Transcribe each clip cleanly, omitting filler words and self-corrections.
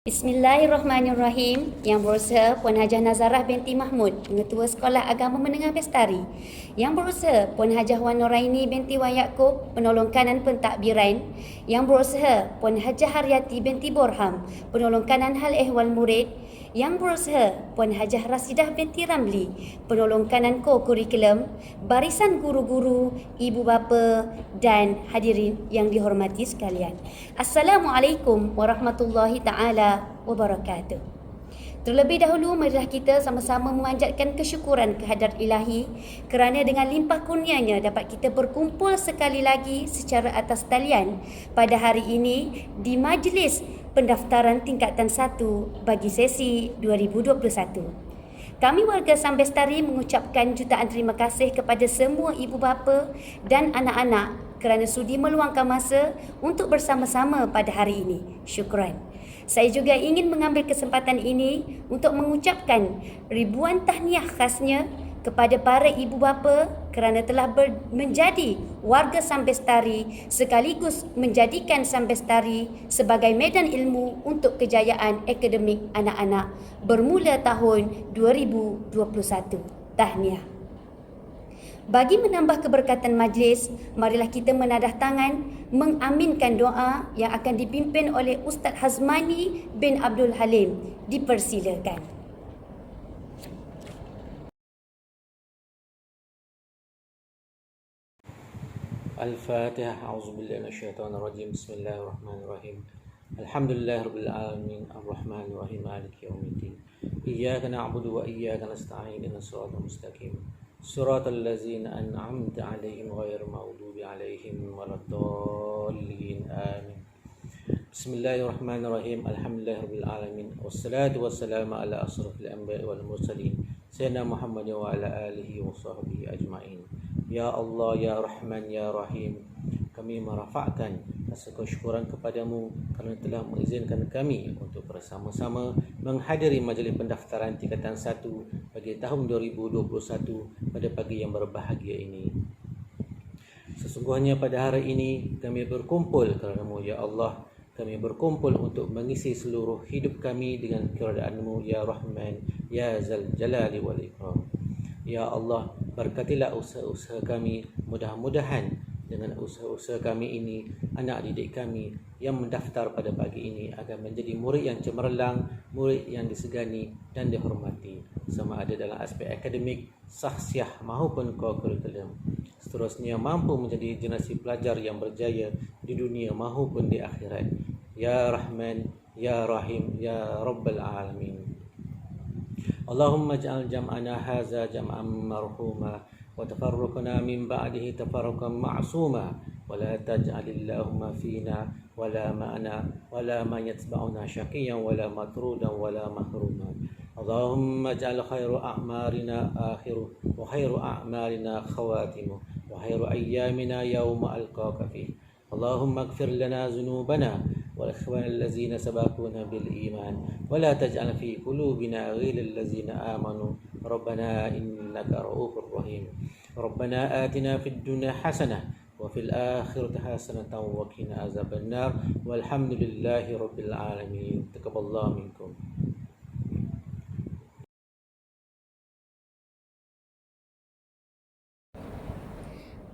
Bismillahirrahmanirrahim. Yang berusaha Puan Hajah Nazarah binti Mahmud, Pengetua Sekolah Agama Menengah Bestari. Yang berusaha Puan Hajah Wan Nuraini binti Wan Yaakob, Penolong Kanan Pentadbiran. Yang berusaha Puan Hajah Haryati binti Borham, Penolong Kanan Hal Ehwal Murid. Yang berusaha Puan Hajah Rasidah binti Ramli, Penolong Kanan Ko-Kurikulum, barisan guru-guru, ibu bapa dan hadirin yang dihormati sekalian. Assalamualaikum warahmatullahi taala wabarakatuh. Terlebih dahulu, marilah kita sama-sama memanjatkan kesyukuran kehadrat Ilahi kerana dengan limpah kurnianya dapat kita berkumpul sekali lagi secara atas talian pada hari ini di majlis pendaftaran tingkatan 1 bagi sesi 2021. Kami warga Sambestari mengucapkan jutaan terima kasih kepada semua ibu bapa dan anak-anak kerana sudi meluangkan masa untuk bersama-sama pada hari ini. Syukran. Saya juga ingin mengambil kesempatan ini untuk mengucapkan ribuan tahniah khasnya kepada para ibu bapa kerana telah menjadi warga Sambestari sekaligus menjadikan Sambestari sebagai medan ilmu untuk kejayaan akademik anak-anak bermula tahun 2021. Tahniah. Bagi menambah keberkatan majlis, marilah kita menadah tangan mengaminkan doa yang akan dipimpin oleh Ustaz Hazmani bin Abdul Halim. Dipersilakan. Al-Fatihah. A'udzubillahi minasyaitonirrajim. Bismillahirrahmanirrahim. Alhamdulillahirabbil alamin, arrahmanirrahim, maliki yaumiddin. Iyyaka na'budu wa iyyaka nasta'in. Ihdinas siratal mustaqim. Siratal ladzina an'amta 'alaihim ghairil maghdubi 'alaihim waladdallin. Amin. Bismillahirrahmanirrahim. Alhamdulillahirabbil alamin. Wassalatu wassalamu ala asrofil anbiya'i wal mursalin sayyidina Muhammad wa ala alihi wa sahbihi ajma'in. Ya Allah, Ya Rahman, Ya Rahim, kami merafakkan rasa kesyukuran kepadamu kerana telah mengizinkan kami untuk bersama-sama menghadiri majlis pendaftaran tingkatan 1 bagi tahun 2021 pada pagi yang berbahagia ini. Sesungguhnya pada hari ini kami berkumpul kerana-Mu, Ya Allah. Kami berkumpul untuk mengisi seluruh hidup kami dengan keridaan-Mu, Ya Rahman, Ya Zal Jalali wal Ikram. Ya Allah, berkatilah usaha-usaha kami. Mudah-mudahan dengan usaha-usaha kami ini, anak didik kami yang mendaftar pada pagi ini akan menjadi murid yang cemerlang, murid yang disegani dan dihormati, sama ada dalam aspek akademik, sahsiah maupun kurikulum. Seterusnya mampu menjadi generasi pelajar yang berjaya di dunia maupun di akhirat. Ya Rahman, Ya Rahim, Ya Rabbal Alamin. Allahumma ja'al jam'ana haza jam'an marhuma wa tafarruqna min ba'dihi tafarruqan ma'suma wa la taj'alillahumma fina wa la ma'ana wa la man yatba'una syaqiyan wa la matrudan wa la mahruma. Allahumma ja'al khairu a'marina akhiru wa khairu a'malina khawatimu wa khairu ayyamina yawma alqaka fih. Allahumma ighfir lana dhunubana والإخوان الذين سبقونا بالإيمان ولا تجعل في قلوبنا غير الذين آمنوا ربنا إنك رؤوف رحيم. ربنا آتنا في الدنيا حسنة وفي الآخرة حسنة وقنا عذاب النار والحمد لله رب العالمين. تقبل الله منكم.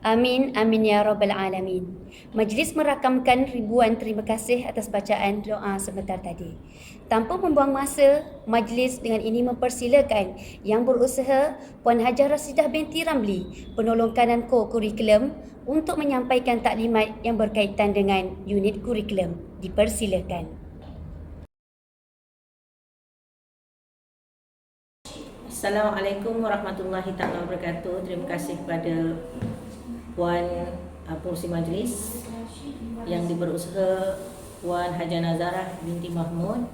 Amin, amin ya rabbal alamin. Majlis merakamkan ribuan terima kasih atas bacaan doa sebentar tadi. Tanpa membuang masa, majlis dengan ini mempersilakan yang berusaha Puan Hajah Rasidah binti Ramli, Penolong Kanan Ko-Kurikulum, untuk menyampaikan taklimat yang berkaitan dengan unit kurikulum. Dipersilakan. Assalamualaikum warahmatullahi taala wabarakatuh. Terima kasih kepada Puan Pengurusi Majlis yang diberusaha Puan Hajah Nazarah binti Mahmud,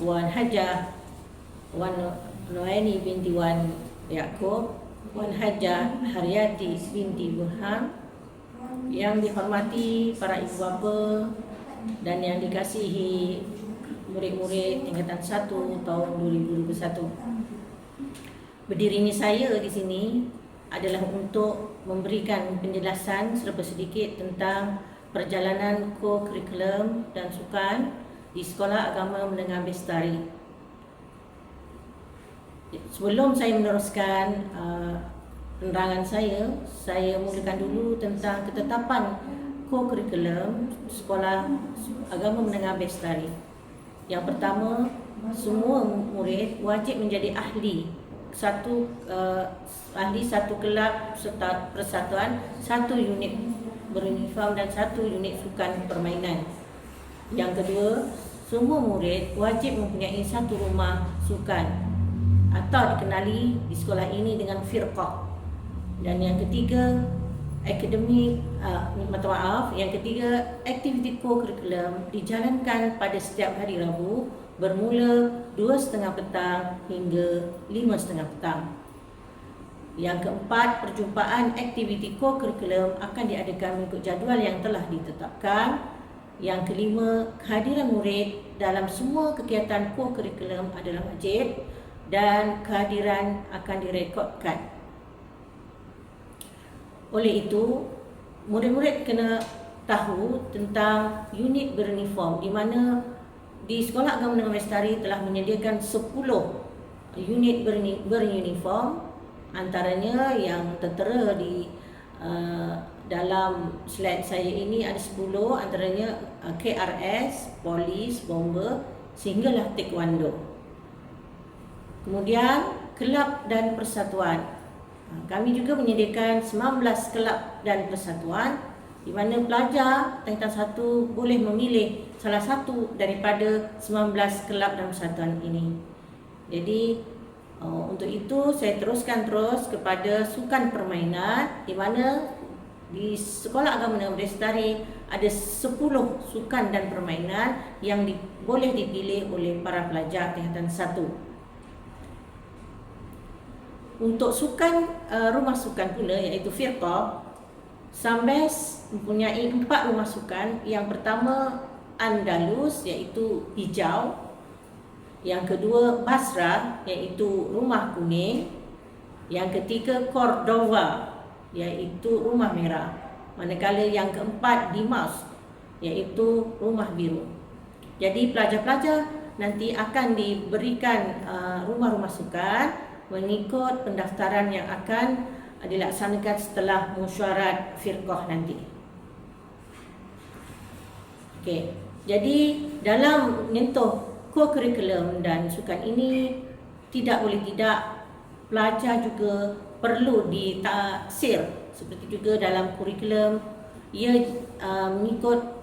Puan Hajah Wan Nuraini binti Wan Yaakob, Puan Hajah Haryati binti Borham. Yang dihormati para ibu bapa dan yang dikasihi murid-murid tingkatan 1 tahun 2021. Berdirinya saya di sini adalah untuk memberikan penjelasan serba sedikit tentang perjalanan ko-kurikulum dan sukan di Sekolah Agama Menengah Bestari. Sebelum saya meneruskan penerangan saya mulakan dulu tentang ketetapan co-curriculum Sekolah Agama Menengah Bestari. Yang pertama, semua murid wajib menjadi ahli satu kelab persatuan, satu unit beruniform dan satu unit sukan permainan. Yang kedua, semua murid wajib mempunyai satu rumah sukan atau dikenali di sekolah ini dengan firqah. Dan yang ketiga, aktiviti co-curriculum dijalankan pada setiap hari Rabu bermula 2:30 petang hingga 5:30 petang. Yang keempat, perjumpaan aktiviti co-curriculum akan diadakan mengikut jadual yang telah ditetapkan. Yang kelima, kehadiran murid dalam semua kegiatan co-curriculum adalah wajib dan kehadiran akan direkodkan. Oleh itu, murid-murid kena tahu tentang unit beruniform, di mana di Sekolah Agama Menengah Bestari telah menyediakan 10 unit beruniform. Antaranya yang tertera di dalam slide saya ini ada 10, antaranya KRS, Polis, Bomber sehinggalah Taekwondo. Kemudian kelab dan persatuan. Kami juga menyediakan 19 kelab dan persatuan, di mana pelajar tingkatan 1 boleh memilih salah satu daripada 19 kelab dan persatuan ini. Jadi untuk itu saya teruskan kepada sukan permainan, di mana di Sekolah Agama Menengah Bestari ada 10 sukan dan permainan yang boleh dipilih oleh para pelajar tingkatan 1. Untuk sukan rumah sukan pula, iaitu firqah, Sambes mempunyai 4 rumah sukan. Yang pertama Andalus, iaitu hijau. Yang kedua Basra, iaitu rumah kuning. Yang ketiga Cordova, iaitu rumah merah. Manakala yang keempat Dimas, iaitu rumah biru. Jadi pelajar-pelajar nanti akan diberikan rumah-rumah sukan mengikut pendaftaran yang akan dilaksanakan setelah mesyuarat firqah nanti. Okey, jadi dalam menyentuh co-curriculum dan sukan ini, tidak boleh tidak pelajar juga perlu ditaksir. Seperti juga dalam kurikulum, ia mengikut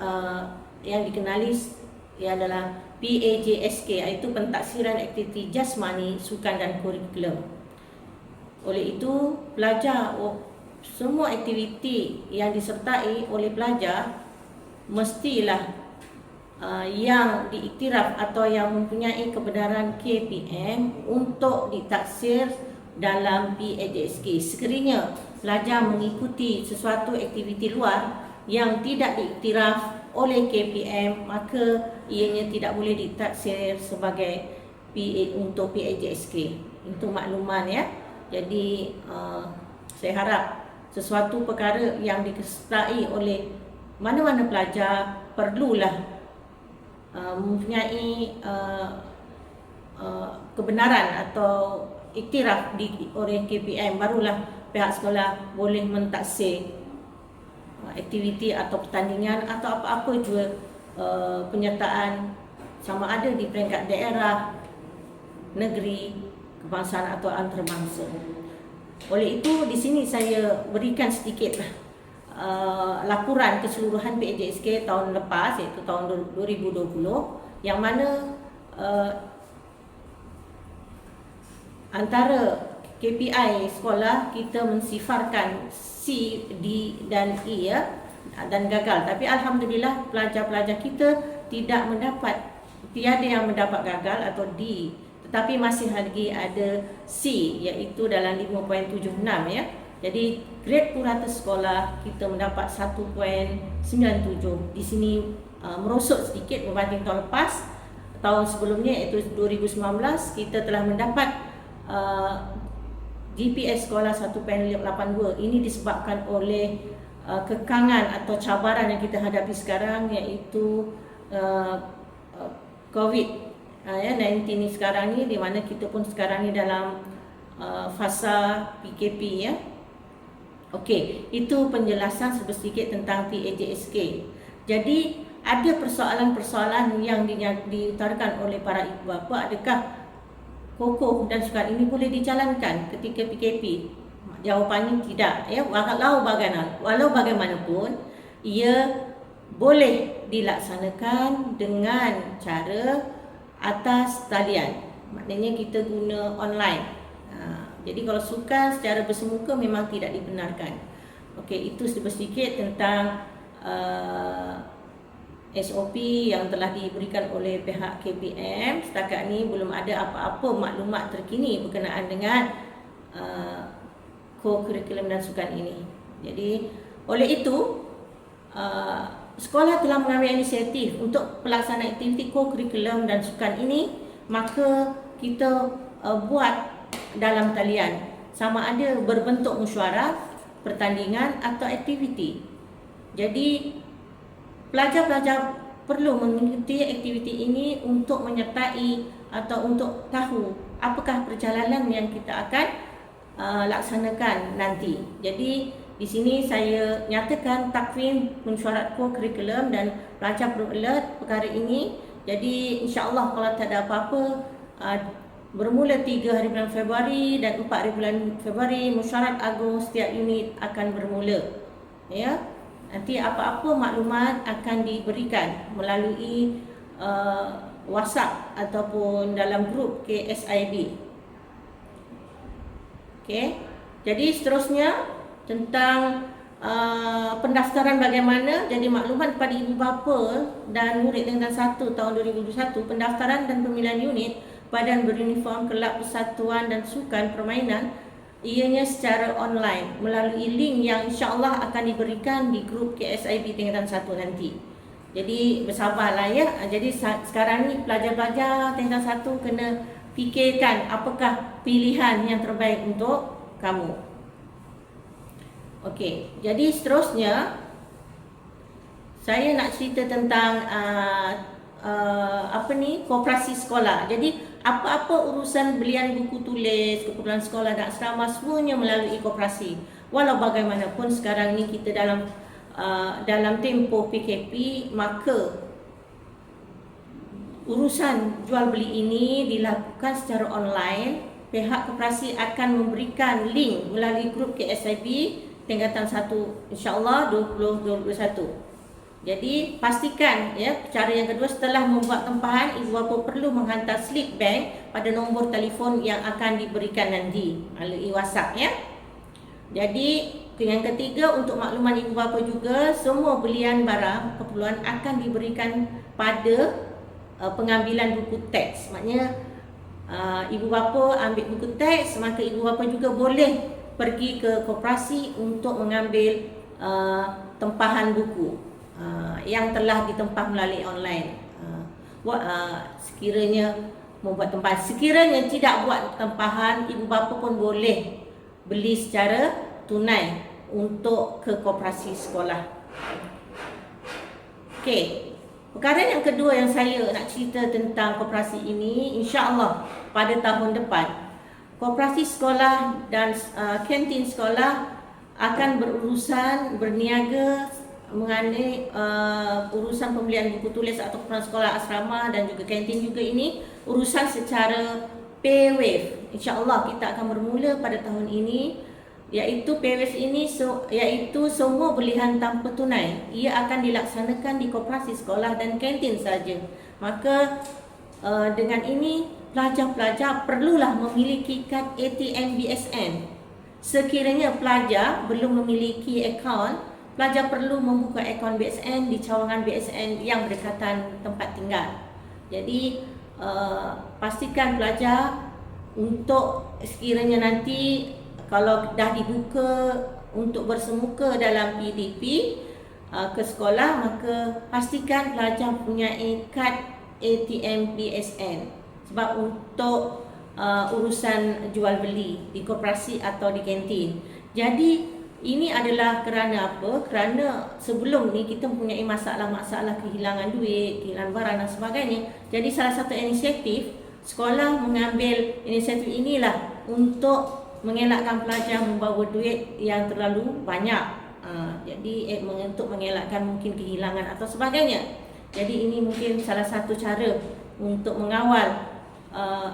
yang dikenali ia adalah PAJSK, iaitu Pentaksiran Aktiviti Jasmani, Sukan dan Kurikulum. Oleh itu, pelajar semua aktiviti yang disertai oleh pelajar mestilah yang diiktiraf atau yang mempunyai kebenaran KPM untuk ditaksir dalam PAJSK. Sekiranya pelajar mengikuti sesuatu aktiviti luar yang tidak diiktiraf oleh KPM, maka ianya tidak boleh ditaksir sebagai untuk PAJSK. Itu makluman ya. Jadi saya harap sesuatu perkara yang disertai oleh mana-mana pelajar perlulah mempunyai kebenaran atau iktiraf oleh KPM, barulah pihak sekolah boleh mentaksir aktiviti atau pertandingan atau apa-apa juga penyertaan, sama ada di peringkat daerah, negeri, kebangsaan atau antarabangsa. Oleh itu di sini saya berikan sedikit laporan keseluruhan PAJSK tahun lepas, iaitu tahun 2020, yang mana antara KPI sekolah kita mensifarkan C, D dan E ya, dan gagal. Tapi alhamdulillah pelajar-pelajar kita tiada yang mendapat gagal atau D, tetapi masih lagi ada C, iaitu dalam 5.76 ya. Jadi grade purata sekolah kita mendapat 1.97. Di sini merosot sedikit berbanding tahun lepas. Tahun sebelumnya iaitu 2019 kita telah mendapat GPS sekolah 1.82. Ini disebabkan oleh kekangan atau cabaran yang kita hadapi sekarang, iaitu COVID-19 ni sekarang ni, di mana kita pun sekarang ni dalam fasa PKP ya. Okey, itu penjelasan sedikit tentang PAJSK. Jadi ada persoalan-persoalan yang diutarakan oleh para ibu bapa, adakah kokoh dan sukar ini boleh dijalankan ketika PKP? Jawapannya tidak ya. Walau bagaimanapun ia boleh dilaksanakan dengan cara atas talian. Maknanya kita guna online. Jadi kalau sukan secara bersemuka memang tidak dibenarkan. Okey, itu sedikit tentang SOP yang telah diberikan oleh pihak KPM. Setakat ni belum ada apa-apa maklumat terkini berkenaan dengan co-curriculum dan sukan ini. Jadi oleh itu sekolah telah mengambil inisiatif untuk pelaksanaan aktiviti co-curriculum dan sukan ini. Maka kita buat dalam talian, sama ada berbentuk mesyuarat, pertandingan atau aktiviti. Jadi pelajar-pelajar perlu mengikuti aktiviti ini untuk menyertai atau untuk tahu apakah perjalanan yang kita akan laksanakan nanti. Jadi di sini saya nyatakan takwin mesyuarat co-curriculum dan pelajar perlu alert perkara ini. Jadi insya-Allah kalau tak ada apa-apa, bermula 3 hari bulan Februari dan 4 hari bulan Februari mesyuarat agung setiap unit akan bermula. Ya. Nanti apa-apa maklumat akan diberikan melalui WhatsApp ataupun dalam grup KSIB. Okey. Jadi seterusnya tentang pendaftaran bagaimana. Jadi maklumat kepada ibu bapa dan murid tingkatan 1 tahun 2021, pendaftaran dan pemilihan unit badan beruniform kelab persatuan dan sukan permainan ianya secara online melalui link yang insya-Allah akan diberikan di grup KSIB tingkatan 1 nanti. Jadi bersabarlah ya. Jadi sekarang ni pelajar-pelajar tingkatan 1 kena fikirkan apakah pilihan yang terbaik untuk kamu. Okey, jadi seterusnya saya nak cerita tentang koperasi sekolah. Jadi apa-apa urusan belian buku tulis, keperluan sekolah dan asrama semuanya melalui koperasi. Walau bagaimanapun sekarang ni kita dalam tempoh PKP, maka urusan jual beli ini dilakukan secara online. Pihak koperasi akan memberikan link melalui grup KSIB tingkatan 1 insya-Allah 2021. Jadi pastikan ya, cara yang kedua setelah membuat tempahan, ibu bapa perlu menghantar slip bank pada nombor telefon yang akan diberikan nanti melalui WhatsApp ya. Jadi yang ketiga, untuk makluman ibu bapa juga, semua belian barang keperluan akan diberikan pada pengambilan buku teks. Maknanya ibu bapa ambil buku teks, maka ibu bapa juga boleh pergi ke koperasi untuk mengambil tempahan buku yang telah ditempah melalui online. Sekiranya membuat tempahan, sekiranya tidak buat tempahan, ibu bapa pun boleh beli secara tunai untuk ke koperasi sekolah. Okey, perkara yang kedua yang saya nak cerita tentang koperasi ini, insya-Allah pada tahun depan koperasi sekolah dan kantin sekolah akan berniaga mengenai urusan pembelian buku tulis atau keperluan sekolah asrama dan juga kantin juga ini urusan secara pay wave. InsyaAllah kita akan bermula pada tahun ini, iaitu pay wave ini iaitu semua belian tanpa tunai. Ia akan dilaksanakan di koperasi sekolah dan kantin saja. Maka dengan ini pelajar-pelajar perlulah memiliki kad ATM BSN. Sekiranya pelajar belum memiliki akaun, pelajar perlu membuka akaun BSN di cawangan BSN yang berdekatan tempat tinggal. Jadi pastikan pelajar untuk sekiranya nanti kalau dah dibuka untuk bersemuka dalam PDP ke sekolah, maka pastikan pelajar punya kad ATM BSN. Sebab untuk urusan jual beli di koperasi atau di kantin. Jadi Ini adalah kerana apa? Kerana sebelum ni kita mempunyai masalah-masalah kehilangan duit, kehilangan barang dan sebagainya. Jadi salah satu inisiatif, sekolah mengambil inisiatif inilah untuk mengelakkan pelajar membawa duit yang terlalu banyak. Jadi untuk mengelakkan mungkin kehilangan atau sebagainya. Jadi ini mungkin salah satu cara untuk mengawal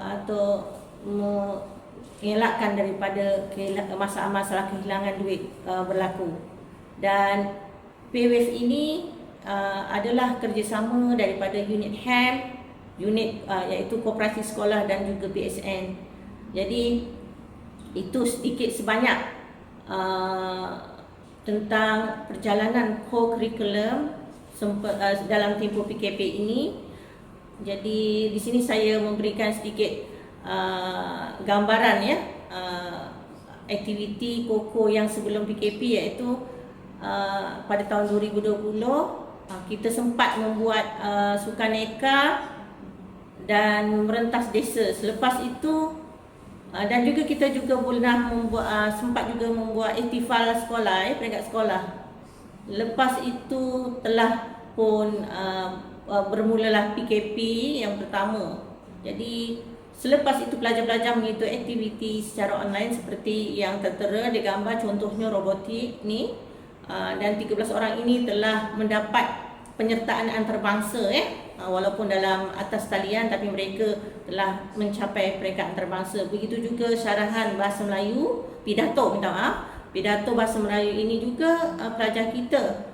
atau mengelakkan daripada masalah-masalah kehilangan duit berlaku. Dan PayWave ini adalah kerjasama daripada unit HAM, unit iaitu Koperasi Sekolah dan juga PSN. Jadi itu sedikit sebanyak tentang perjalanan co-curriculum dalam tempoh PKP ini. Jadi di sini saya memberikan sedikit gambaran ya, aktiviti KOKO yang sebelum PKP, iaitu pada tahun 2020 kita sempat membuat sukaneka dan merentas desa. Selepas itu dan juga kita juga pernah membuat sempat juga membuat ihtifal sekolah, peringkat sekolah. Lepas itu telah pun bermulalah PKP yang pertama. Jadi selepas itu pelajar-pelajar mengikuti aktiviti secara online seperti yang tertera di gambar, contohnya robotik ni. Dan 13 orang ini telah mendapat penyertaan antarabangsa walaupun dalam atas talian, tapi mereka telah mencapai peringkat antarabangsa. Begitu juga syarahan bahasa Melayu, pidato pidato bahasa Melayu ini juga pelajar kita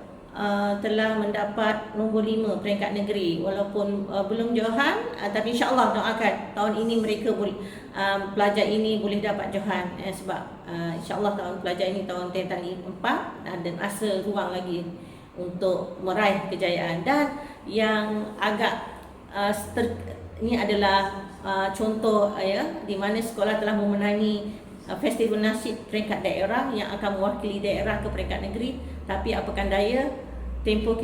telah mendapat nombor 5 peringkat negeri, walaupun belum Johan, tapi insya-Allah doakan tahun ini mereka boleh pelajar ini boleh dapat Johan, sebab insya-Allah tahun pelajar ini tahun tingkatan 4 dan ada ruang lagi untuk meraih kejayaan. Dan yang agak ini adalah contoh di mana sekolah telah memenangi festival nasyid peringkat daerah yang akan mewakili daerah ke peringkat negeri. Tapi apakan daya, tempoh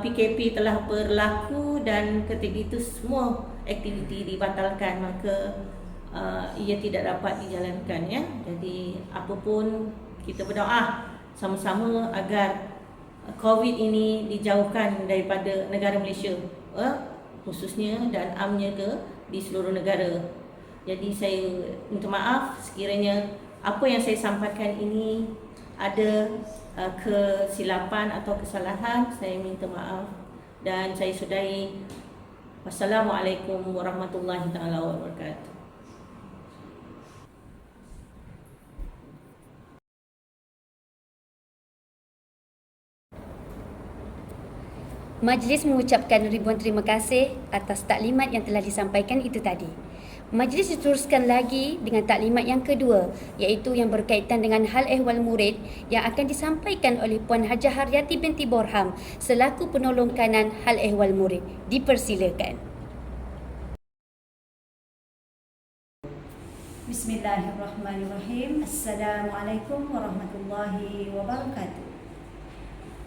PKP telah berlaku dan ketika itu semua aktiviti dibatalkan, maka ia tidak dapat dijalankan ya. Jadi apapun kita berdoa sama-sama agar COVID ini dijauhkan daripada negara Malaysia, khususnya dan amnya di seluruh negara. Jadi saya minta maaf sekiranya apa yang saya sampaikan ini ada kesilapan atau kesalahan. Saya minta maaf dan saya sudahi. Wassalamualaikum warahmatullahi taala wabarakatuh. Majlis mengucapkan ribuan terima kasih atas taklimat yang telah disampaikan itu tadi. Majlis diteruskan lagi dengan taklimat yang kedua, iaitu yang berkaitan dengan hal ehwal murid yang akan disampaikan oleh Puan Hajah Haryati binti Borham selaku penolong kanan hal ehwal murid. Dipersilakan. Bismillahirrahmanirrahim. Assalamualaikum warahmatullahi wabarakatuh.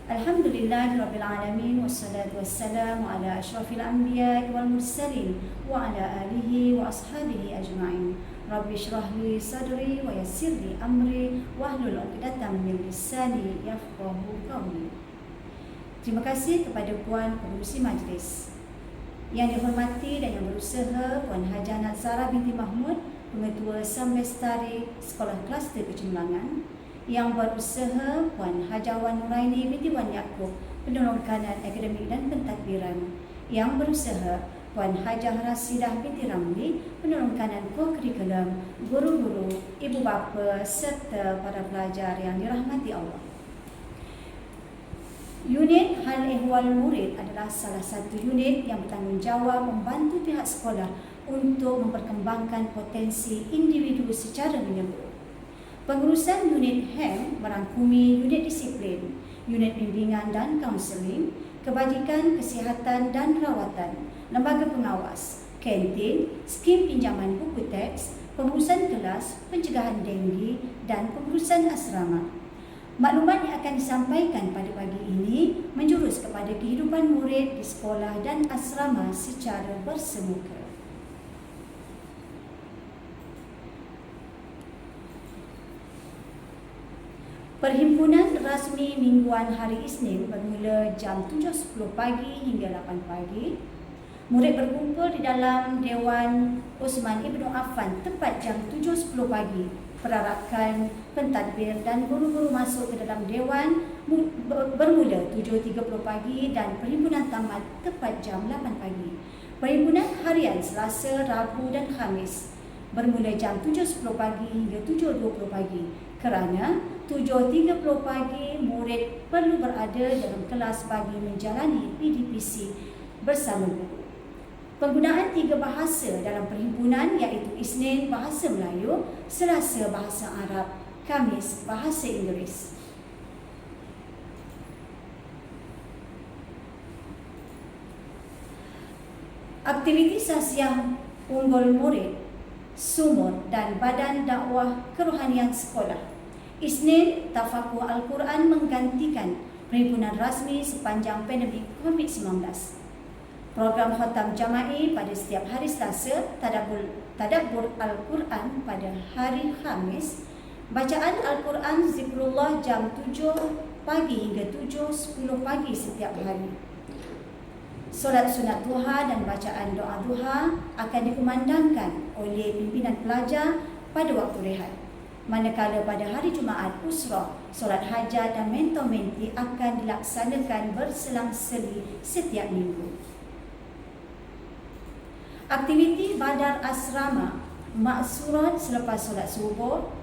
Alhamdulillahirabbil alamin, wassalatu wassalamu ala asyrafil anbiya'i wal mursalin wa ala alihi wa ashabihi ajma'in. Rabbi shrah li sadri wa yassir li amri wahlul 'uqdatam min lisani yafqahu qawli. Terima kasih kepada Puan Pengerusi Majlis. Yang dihormati dan yang berusaha Puan Hajah Nazarah binti Mahmud, Pengetua Semestari Sekolah Kluster Kecemerlangan. Yang berusaha Puan Hajah Wan Nuraini binti Wan Yaakob, Penolong Kanan Akademik dan Pentadbiran. Yang berusaha Puan Hajah Rasidah binti Ramli, Penolong Kanan Co-Curriculum, guru-guru, ibu bapa serta para pelajar yang dirahmati Allah. Unit Hal Ehwal Murid adalah salah satu unit yang bertanggungjawab membantu pihak sekolah untuk memperkembangkan potensi individu secara menyeluruh. Pengurusan unit HAM merangkumi unit disiplin, unit bimbingan dan kaunseling, kebajikan, kesihatan dan rawatan, lembaga pengawas, kantin, skim pinjaman buku teks, pengurusan kelas, pencegahan denggi dan pengurusan asrama. Maklumat yang akan disampaikan pada pagi ini menjurus kepada kehidupan murid di sekolah dan asrama secara bersemuka. Perhimpunan rasmi mingguan hari Isnin bermula jam 7.10 pagi hingga 8 pagi. Murid berkumpul di dalam Dewan Osman Ibnu Affan tepat jam 7.10 pagi. Perarakan, pentadbir dan guru-guru masuk ke dalam Dewan bermula 7.30 pagi dan perhimpunan tamat tepat jam 8 pagi. Perhimpunan harian Selasa, Rabu dan Khamis bermula jam 7.10 pagi hingga 7.20 pagi. Kerana 7.30 pagi murid perlu berada dalam kelas bagi menjalani PDPC bersama guru. Penggunaan 3 bahasa dalam perhimpunan iaitu Isnin bahasa Melayu, Selasa bahasa Arab, Khamis bahasa Inggeris. Aktiviti sasiah unggul murid, sumur dan badan dakwah kerohanian sekolah. Isnin, tafakur Al-Quran menggantikan perhimpunan rasmi sepanjang pandemik COVID-19. Program khatam jama'i pada setiap hari Selasa, tadabbur Al-Quran pada hari Khamis, bacaan Al-Quran zikrullah jam 7 pagi hingga 7.10 pagi setiap hari. Solat sunat duha dan bacaan doa duha akan dikumandangkan oleh pimpinan pelajar pada waktu rehat. Manakala pada hari Jumaat usrah, solat hajat dan mentor-menti akan dilaksanakan berselang-seli setiap minggu. Aktiviti badar asrama, maksurat selepas solat subuh,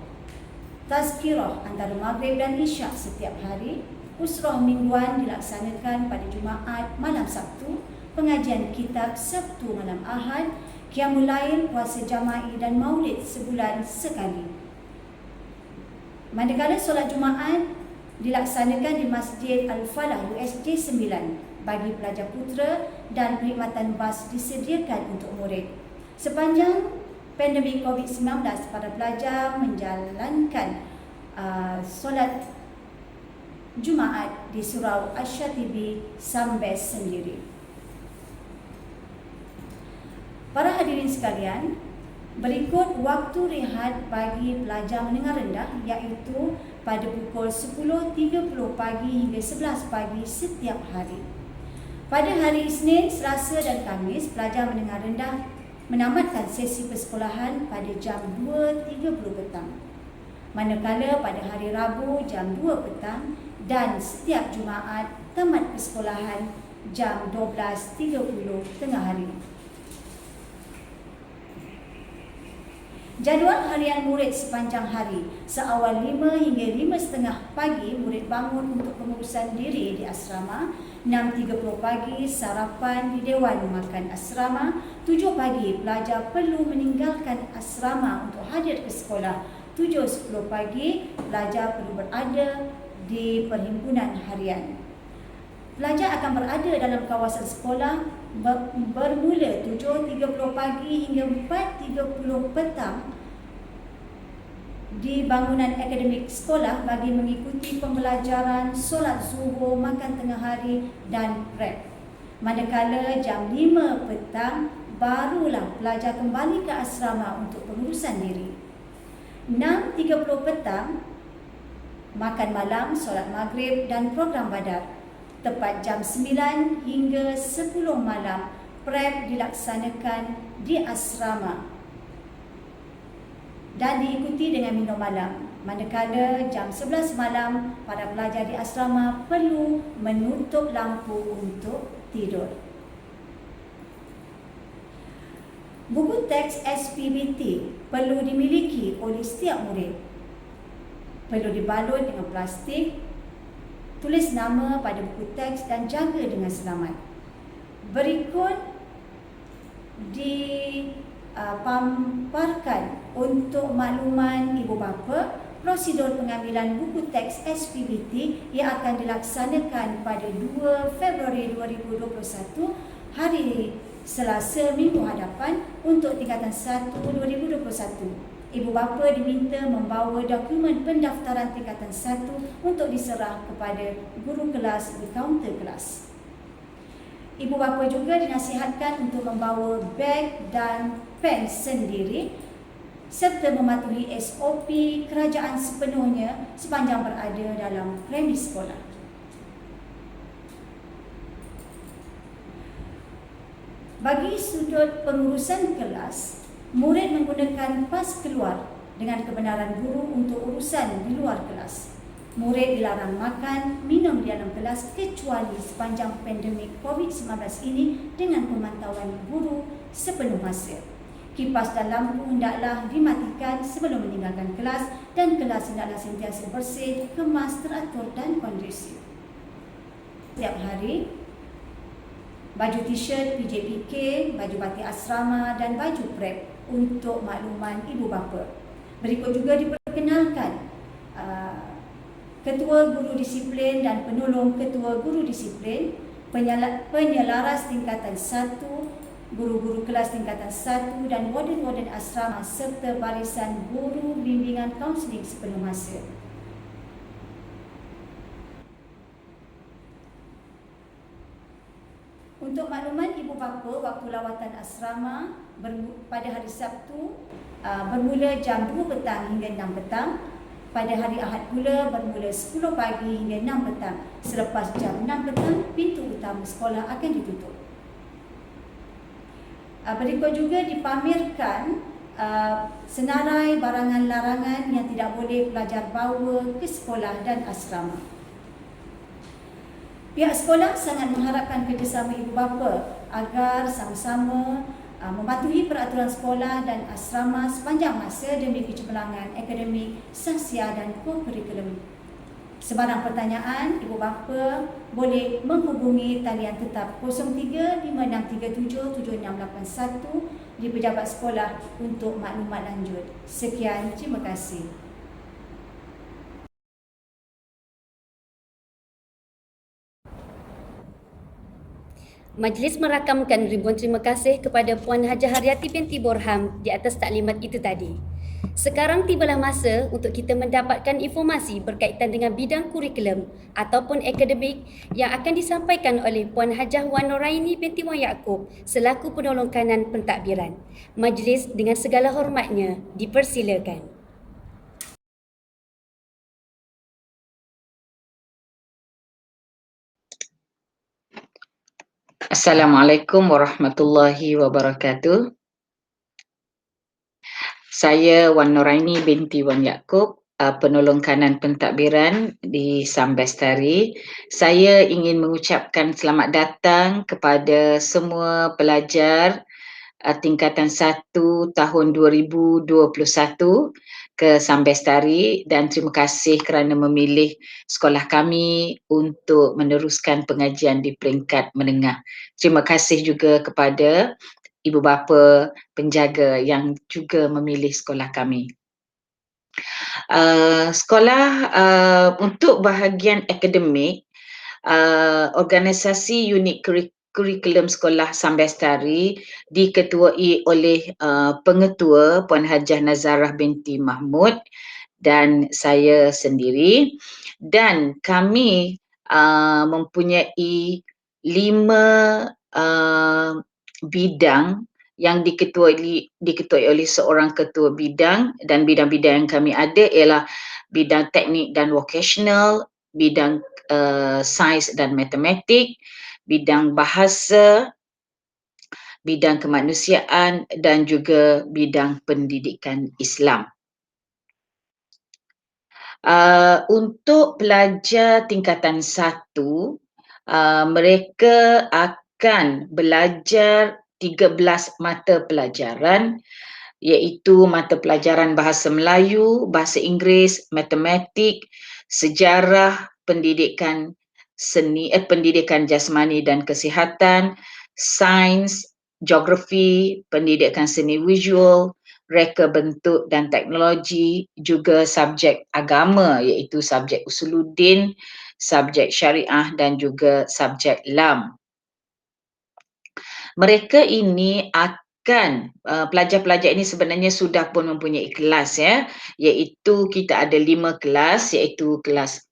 tazkirah antara maghrib dan isyak setiap hari, usrah mingguan dilaksanakan pada Jumaat malam Sabtu, pengajian kitab Sabtu malam Ahad, qiyamul lail, puasa jama'i dan maulid sebulan sekali. Manakala solat Jumaat dilaksanakan di Masjid Al-Falah USJ 9 bagi pelajar putera dan perkhidmatan bas disediakan untuk murid. Sepanjang pandemik COVID-19, para pelajar menjalankan solat Jumaat di Surau Asyatibi Sambes sendiri. Para hadirin sekalian, berikut waktu rehat bagi pelajar menengah rendah iaitu pada pukul 10.30 pagi hingga 11 pagi setiap hari. Pada hari Isnin, Selasa dan Khamis, pelajar menengah rendah menamatkan sesi persekolahan pada jam 2.30 petang. Manakala pada hari Rabu jam 2 petang dan setiap Jumaat tamat persekolahan jam 12.30 tengah hari. Jadual harian murid sepanjang hari. Seawal 5 hingga 5.30 pagi, murid bangun untuk pengurusan diri di asrama. 6.30 pagi, sarapan di Dewan Makan Asrama. 7 pagi, pelajar perlu meninggalkan asrama untuk hadir ke sekolah. 7.10 pagi, pelajar perlu berada di perhimpunan harian. Pelajar akan berada dalam kawasan sekolah bermula 7.30 pagi hingga 4.30 petang di bangunan akademik sekolah bagi mengikuti pembelajaran, solat zuhur, makan tengah hari dan prep. Manakala jam 5 petang barulah pelajar kembali ke asrama untuk pengurusan diri. 6.30 petang makan malam, solat maghrib dan program badar. Tepat jam 9 hingga 10 malam, prep dilaksanakan di asrama dan diikuti dengan minum malam. Manakala jam 11 malam, para pelajar di asrama perlu menutup lampu untuk tidur. Buku teks SPBT perlu dimiliki oleh setiap murid. Perlu dibalut dengan plastik, tulis nama pada buku teks dan jaga dengan selamat. Berikut dipamparkan untuk makluman ibu bapa prosedur pengambilan buku teks SPBT yang akan dilaksanakan pada 2 Februari 2021 hari Selasa minggu hadapan untuk tingkatan 1 2021. Ibu bapa diminta membawa dokumen pendaftaran tingkatan 1 untuk diserah kepada guru kelas di kaunter kelas. Ibu bapa juga dinasihatkan untuk membawa beg dan pen sendiri serta mematuhi SOP kerajaan sepenuhnya sepanjang berada dalam premis sekolah. Bagi sudut pengurusan kelas, murid menggunakan pas keluar dengan kebenaran guru untuk urusan di luar kelas. Murid dilarang makan, minum di dalam kelas kecuali sepanjang pandemik COVID-19 ini dengan pemantauan guru sepenuh masa. Kipas dan lampu hendaklah dimatikan sebelum meninggalkan kelas dan kelas hendaklah sentiasa bersih, kemas, teratur dan kondusif. Setiap hari, baju t-shirt PJPK, baju batik asrama dan baju prep untuk makluman ibu bapa. Berikut juga diperkenalkan Ketua Guru Disiplin dan Penolong Ketua Guru Disiplin, penyelaras tingkatan 1, guru-guru kelas tingkatan 1 dan warden-warden asrama serta barisan guru bimbingan kaunseling sepenuh masa. Untuk makluman ibu bapa, waktu lawatan asrama pada hari Sabtu bermula jam 2 petang hingga 6 petang. Pada hari Ahad pula bermula 10 pagi hingga 6 petang. Selepas jam 6 petang, pintu utama sekolah akan ditutup. Berikut juga dipamerkan senarai barangan larangan yang tidak boleh pelajar bawa ke sekolah dan asrama. Pihak sekolah sangat mengharapkan kerjasama ibu bapa agar sama-sama mematuhi peraturan sekolah dan asrama sepanjang masa demi kecemerlangan akademik, sosial dan kokurikulum. Sebarang pertanyaan, ibu bapa boleh menghubungi talian tetap 0356377681 di pejabat sekolah untuk maklumat lanjut. Sekian, terima kasih. Majlis merakamkan ribuan terima kasih kepada Puan Hajah Haryati binti Borham di atas taklimat itu tadi. Sekarang tibalah masa untuk kita mendapatkan informasi berkaitan dengan bidang kurikulum ataupun akademik yang akan disampaikan oleh Puan Hajah Wan Noraini binti Wan Yaakob selaku penolong kanan pentadbiran. Majlis dengan segala hormatnya dipersilakan. Assalamualaikum warahmatullahi wabarakatuh. Saya Wan Noraini binti Wan Yaakob, penolong kanan pentadbiran di Sambestari. Saya ingin mengucapkan selamat datang kepada semua pelajar tingkatan 1 tahun 2021 ke Sambestari dan terima kasih kerana memilih sekolah kami untuk meneruskan pengajian di peringkat menengah. Terima kasih juga kepada ibu bapa penjaga yang juga memilih sekolah kami. Untuk bahagian akademik, organisasi unit kurikulum sekolah Sambestari diketuai oleh pengetua Puan Hajah Nazarah binti Mahmud dan saya sendiri, dan kami mempunyai 5 bidang yang diketuai oleh seorang ketua bidang, dan bidang-bidang yang kami ada ialah bidang teknik dan vocational, bidang sains dan matematik, bidang bahasa, bidang kemanusiaan dan juga bidang pendidikan Islam. Untuk pelajar tingkatan 1, mereka akan belajar 13 mata pelajaran, iaitu mata pelajaran bahasa Melayu, bahasa Inggeris, matematik, sejarah, pendidikan seni, pendidikan jasmani dan kesihatan, sains, geografi, pendidikan seni visual, reka bentuk dan teknologi, juga subjek agama iaitu subjek usuluddin, subjek syariah dan juga subjek LAM. Mereka ini akan pelajar-pelajar ini sebenarnya sudah pun mempunyai kelas, iaitu kita ada 5 kelas, iaitu kelas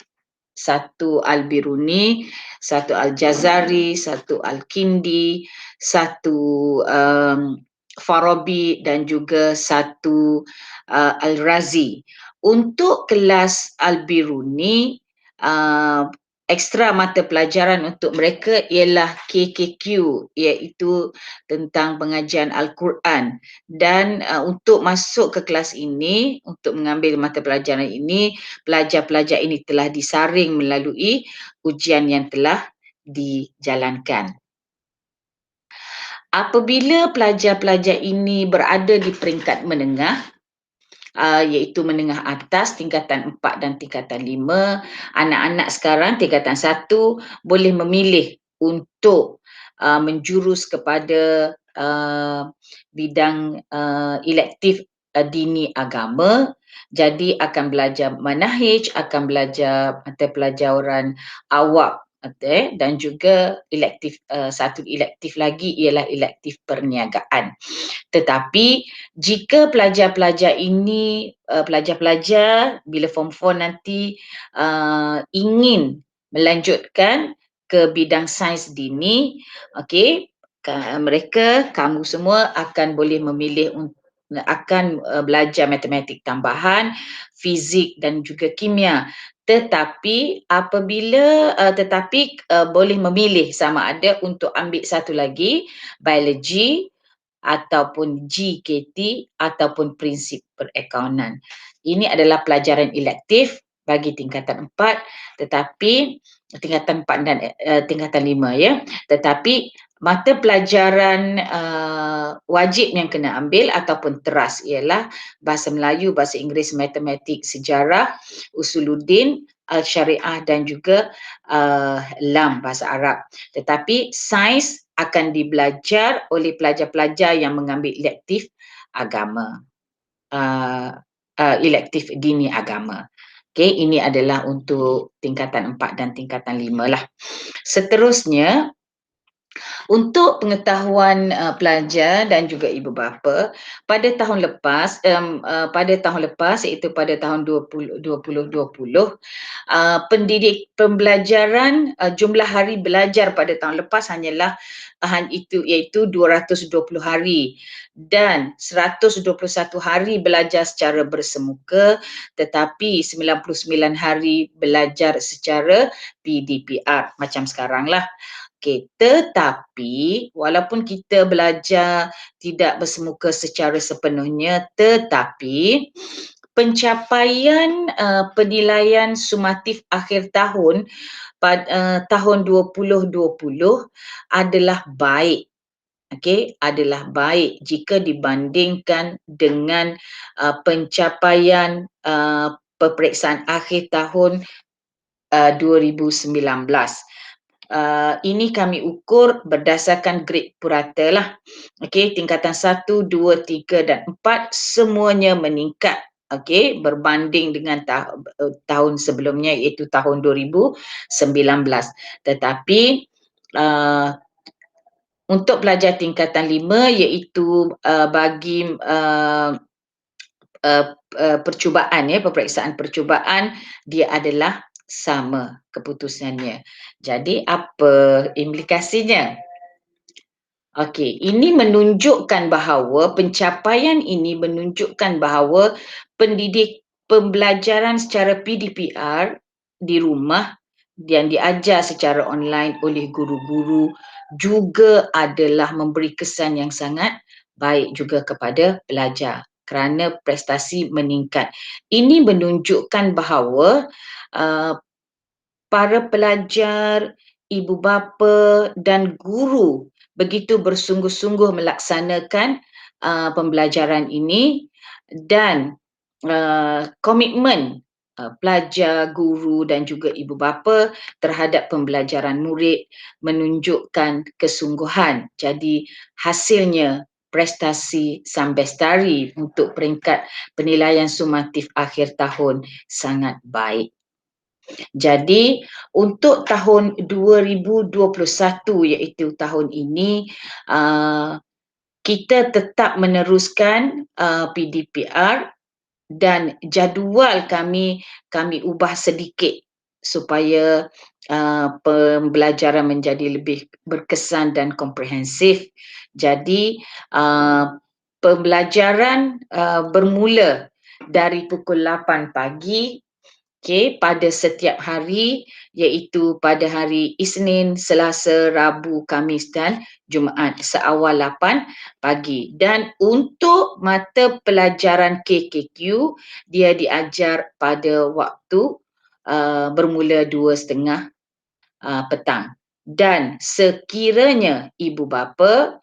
1 Al-Biruni, 1 Al-Jazari, 1 Al-Kindi, 1 Farabi dan juga satu Al-Razi. Untuk kelas Al-Biruni, ekstra mata pelajaran untuk mereka ialah KKQ, iaitu tentang pengajian Al-Quran. Dan untuk masuk ke kelas ini, untuk mengambil mata pelajaran ini, pelajar-pelajar ini telah disaring melalui ujian yang telah dijalankan. Apabila pelajar-pelajar ini berada di peringkat menengah, iaitu menengah atas tingkatan 4 dan tingkatan 5, anak-anak sekarang tingkatan 1 boleh memilih untuk menjurus kepada bidang elektif dini agama. Jadi akan belajar manahij, akan belajar mata pelajaran awak, dan juga elektif, satu elektif lagi ialah elektif perniagaan. Tetapi jika pelajar-pelajar ini, pelajar-pelajar bila form 4 nanti ingin melanjutkan ke bidang sains dini, okey, kamu semua akan boleh memilih akan belajar matematik tambahan, fizik dan juga kimia. Tetapi apabila boleh memilih sama ada untuk ambil satu lagi biologi ataupun GKT ataupun prinsip perakaunan. Ini adalah pelajaran elektif bagi tingkatan 4, tetapi tingkatan 4 dan tingkatan 5 ya. Tetapi mata pelajaran wajib yang kena ambil ataupun teras ialah bahasa Melayu, bahasa Inggeris, matematik, sejarah, usuluddin, syariah dan juga lam bahasa Arab. Tetapi sains akan dibelajar oleh pelajar-pelajar yang mengambil elektif agama, elektif dini agama. Okey, ini adalah untuk tingkatan 4 dan tingkatan 5 lah. Seterusnya, untuk pengetahuan pelajar dan juga ibu bapa, pada tahun lepas iaitu pada tahun 2020, pembelajaran jumlah hari belajar pada tahun lepas hanyalah iaitu 220 hari dan 121 hari belajar secara bersemuka, tetapi 99 hari belajar secara PDPR macam sekarang lah. Okey, tetapi walaupun kita belajar tidak bersemuka secara sepenuhnya, tetapi pencapaian penilaian sumatif akhir tahun pada tahun 2020 adalah baik. Okey, adalah baik jika dibandingkan dengan pencapaian peperiksaan akhir tahun 2019. Ini kami ukur berdasarkan grade purata lah. Okey, tingkatan 1, 2, 3 dan 4 semuanya meningkat. Okey, berbanding dengan tahun sebelumnya iaitu tahun 2019. Tetapi untuk pelajar tingkatan 5 iaitu bagi percubaan peperiksaan percubaan, dia adalah sama keputusannya. Jadi apa implikasinya? Okey, ini menunjukkan bahawa pencapaian ini menunjukkan bahawa pembelajaran secara PDPR di rumah yang diajar secara online oleh guru-guru juga adalah memberi kesan yang sangat baik juga kepada pelajar kerana prestasi meningkat. Ini menunjukkan bahawa para pelajar, ibu bapa dan guru begitu bersungguh-sungguh melaksanakan pembelajaran ini dan komitmen pelajar, guru dan juga ibu bapa terhadap pembelajaran murid menunjukkan kesungguhan. Jadi hasilnya prestasi Sambestari untuk peringkat penilaian sumatif akhir tahun sangat baik. Jadi untuk tahun 2021 iaitu tahun ini kita tetap meneruskan PDPR dan jadual kami ubah sedikit supaya pembelajaran menjadi lebih berkesan dan komprehensif. Jadi pembelajaran bermula dari pukul 8 pagi, pada setiap hari, iaitu pada hari Isnin, Selasa, Rabu, Khamis dan Jumaat seawal 8 pagi. Dan untuk mata pelajaran KKQ, dia diajar pada waktu bermula 2:30 petang. Dan sekiranya ibu bapa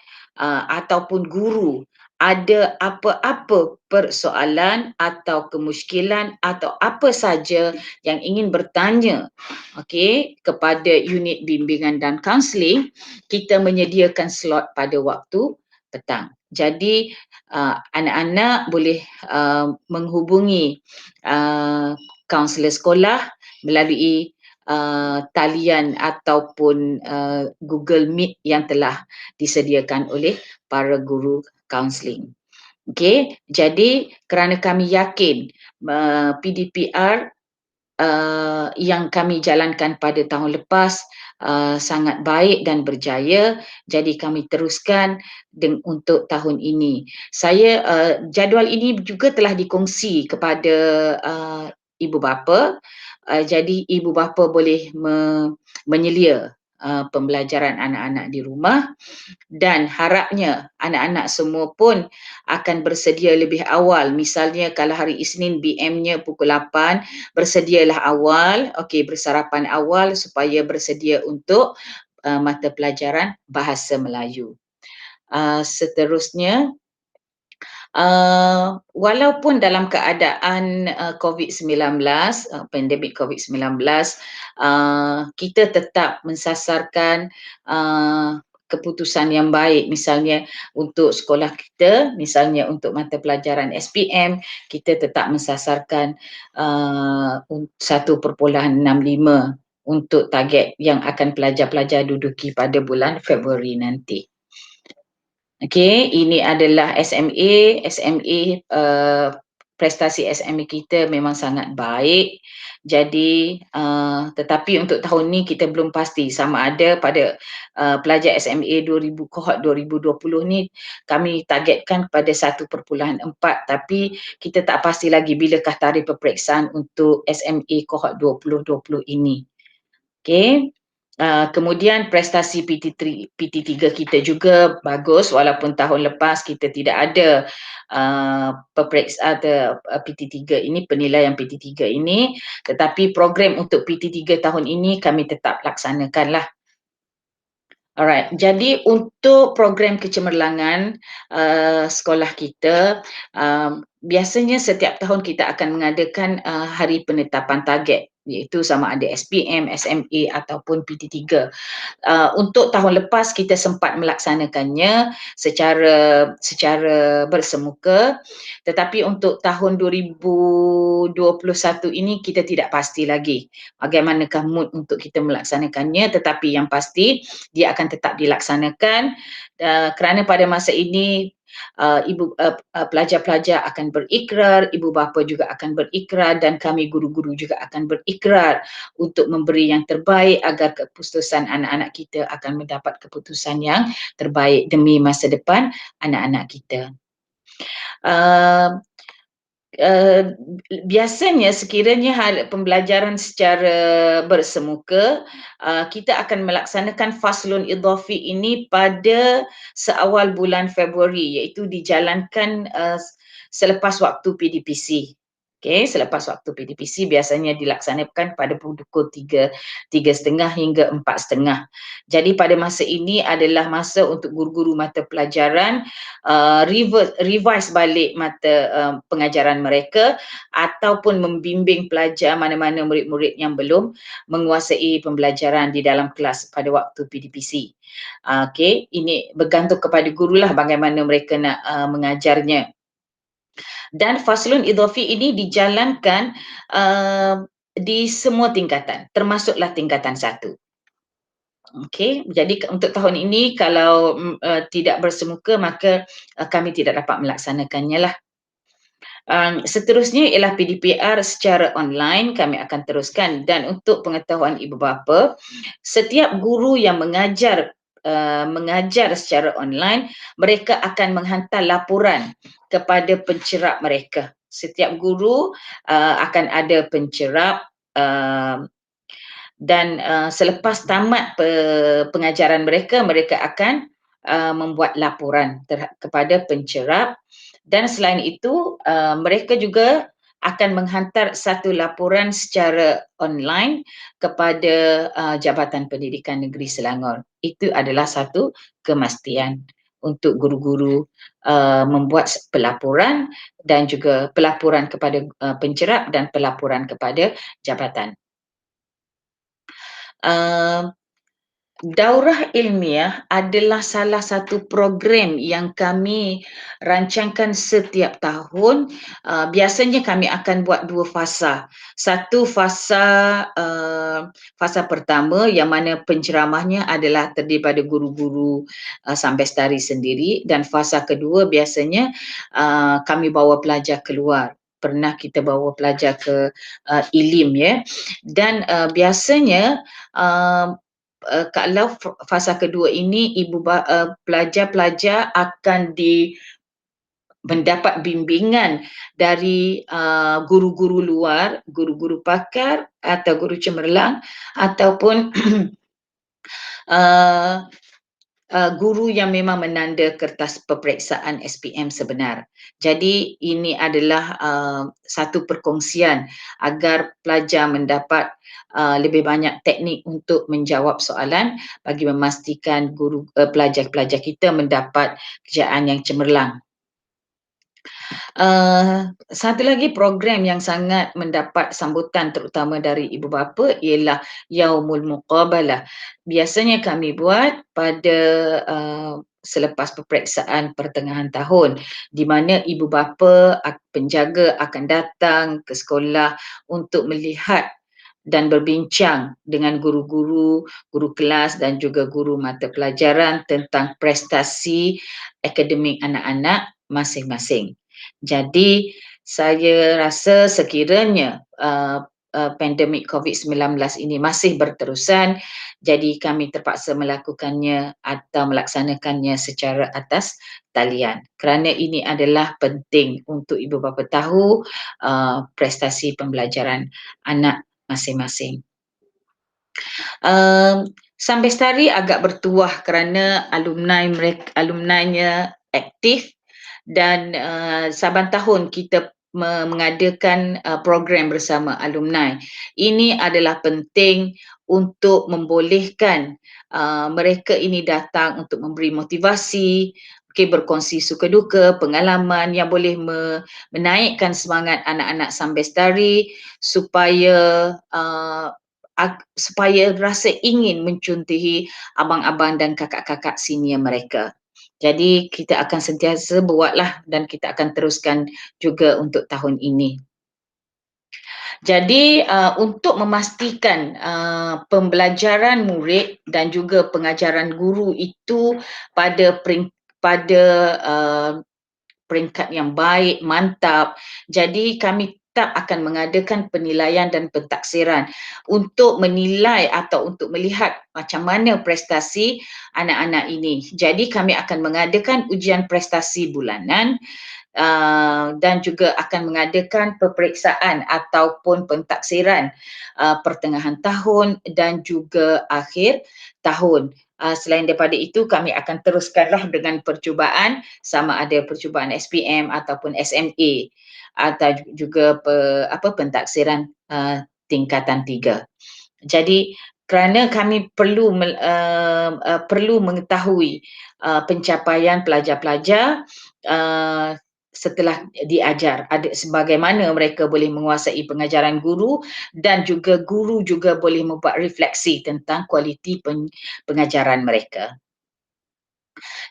ataupun guru ada apa-apa persoalan atau kemusykilan atau apa saja yang ingin bertanya kepada unit bimbingan dan kaunseling, kita menyediakan slot pada waktu petang. Jadi anak-anak boleh menghubungi kaunselor sekolah melalui talian ataupun Google Meet yang telah disediakan oleh para guru kaunseling. Jadi kerana kami yakin PDPR yang kami jalankan pada tahun lepas sangat baik dan berjaya, jadi kami teruskan untuk tahun ini. Jadual ini juga telah dikongsi kepada ibu bapa, jadi ibu bapa boleh menyelia pembelajaran anak-anak di rumah, dan harapnya anak-anak semua pun akan bersedia lebih awal. Misalnya kalau hari Isnin BM-nya pukul 8, bersedialah awal, bersarapan awal supaya bersedia untuk mata pelajaran bahasa Melayu. Seterusnya, walaupun dalam keadaan COVID-19, pandemik COVID-19, kita tetap mensasarkan keputusan yang baik. Misalnya untuk sekolah kita, misalnya untuk mata pelajaran SPM, kita tetap mensasarkan 1.65 untuk target yang akan pelajar-pelajar duduki pada bulan Februari nanti. Ini adalah SMA. Prestasi SMA kita memang sangat baik. Jadi, tetapi untuk tahun ni kita belum pasti sama ada pada pelajar SMA cohort 2020 ni kami targetkan kepada 1.4, tapi kita tak pasti lagi bilakah tarikh peperiksaan untuk SMA cohort 2020 ini. Kemudian prestasi PT3 kita juga bagus, walaupun tahun lepas kita tidak ada peperiksaan PT3 ini, penilaian PT3 ini, tetapi program untuk PT3 tahun ini kami tetap laksanakanlah. Alright, jadi untuk program kecemerlangan sekolah kita, biasanya setiap tahun kita akan mengadakan hari penetapan target, iaitu sama ada SPM, SMA ataupun PT3. Untuk tahun lepas kita sempat melaksanakannya secara bersemuka, tetapi untuk tahun 2021 ini kita tidak pasti lagi bagaimanakah mood untuk kita melaksanakannya, tetapi yang pasti dia akan tetap dilaksanakan kerana pada masa ini pelajar-pelajar akan berikrar, ibu bapa juga akan berikrar, dan kami guru-guru juga akan berikrar untuk memberi yang terbaik agar keputusan anak-anak kita akan mendapat keputusan yang terbaik demi masa depan anak-anak kita. Biasanya sekiranya pembelajaran secara bersemuka, kita akan melaksanakan faslun idhafi ini pada seawal bulan Februari, iaitu dijalankan selepas waktu PDPC. Selepas waktu PDPC biasanya dilaksanakan pada pukul 3.30 hingga 4.30. Jadi pada masa ini adalah masa untuk guru-guru mata pelajaran revise balik mata pengajaran mereka ataupun membimbing pelajar mana-mana murid-murid yang belum menguasai pembelajaran di dalam kelas pada waktu PDPC. Ini bergantung kepada gurulah bagaimana mereka nak mengajarnya. Dan faslun idhafi ini dijalankan di semua tingkatan, termasuklah tingkatan 1. Jadi untuk tahun ini kalau tidak bersemuka, maka kami tidak dapat melaksanakannya lah. Seterusnya ialah PDPR secara online kami akan teruskan, dan untuk pengetahuan ibu bapa, setiap guru yang mengajar mengajar secara online, mereka akan menghantar laporan kepada pencerap mereka. Setiap guru akan ada pencerap dan selepas tamat pengajaran mereka, mereka akan membuat laporan kepada pencerap, dan selain itu mereka juga akan menghantar satu laporan secara online kepada Jabatan Pendidikan Negeri Selangor. Itu adalah satu kemastian untuk guru-guru membuat pelaporan dan juga pelaporan kepada pencerap dan pelaporan kepada jabatan. Daurah ilmiah adalah salah satu program yang kami rancangkan setiap tahun. Biasanya kami akan buat 2 fasa. Satu fasa pertama yang mana penceramahnya adalah terdiri pada guru-guru Sambestari sendiri, dan fasa kedua biasanya kami bawa pelajar keluar. Pernah kita bawa pelajar ke ILIM, ya. Dan biasanya kalau fasa kedua ini pelajar-pelajar akan mendapat bimbingan dari guru-guru luar, guru-guru pakar atau guru cemerlang, ataupun guru yang memang menanda kertas peperiksaan SPM sebenar. Jadi ini adalah satu perkongsian agar pelajar mendapat lebih banyak teknik untuk menjawab soalan, bagi memastikan pelajar-pelajar kita mendapat kerjaan yang cemerlang. Satu lagi program yang sangat mendapat sambutan terutama dari ibu bapa ialah Yaumul Muqabalah. Biasanya kami buat pada selepas peperiksaan pertengahan tahun, di mana ibu bapa, penjaga akan datang ke sekolah untuk melihat dan berbincang dengan guru-guru, guru kelas dan juga guru mata pelajaran tentang prestasi akademik anak-anak masing-masing. Jadi saya rasa sekiranya pandemik COVID-19 ini masih berterusan, jadi kami terpaksa melakukannya atau melaksanakannya secara atas talian. Kerana ini adalah penting untuk ibu bapa tahu prestasi pembelajaran anak masing-masing. Sambestari agak bertuah kerana alumni-nya aktif, dan saban tahun kita mengadakan program bersama alumni. Ini adalah penting untuk membolehkan mereka ini datang untuk memberi motivasi, berkongsi suka duka, pengalaman yang boleh menaikkan semangat anak-anak Sambestari supaya rasa ingin mencontohi abang-abang dan kakak-kakak senior mereka. Jadi kita akan sentiasa buatlah, dan kita akan teruskan juga untuk tahun ini. Jadi untuk memastikan pembelajaran murid dan juga pengajaran guru itu pada peringkat yang baik, mantap. Jadi kami tetap akan mengadakan penilaian dan pentaksiran untuk menilai atau untuk melihat macam mana prestasi anak-anak ini. Jadi kami akan mengadakan ujian prestasi bulanan dan juga akan mengadakan peperiksaan ataupun pentaksiran pertengahan tahun dan juga akhir tahun. Selain daripada itu, kami akan teruskanlah dengan percubaan, sama ada percubaan SPM ataupun SMA, atau juga pentaksiran tingkatan 3. Jadi kerana kami perlu mengetahui pencapaian pelajar-pelajar setelah diajar, sebagaimana mereka boleh menguasai pengajaran guru, dan juga guru juga boleh membuat refleksi tentang kualiti pengajaran mereka.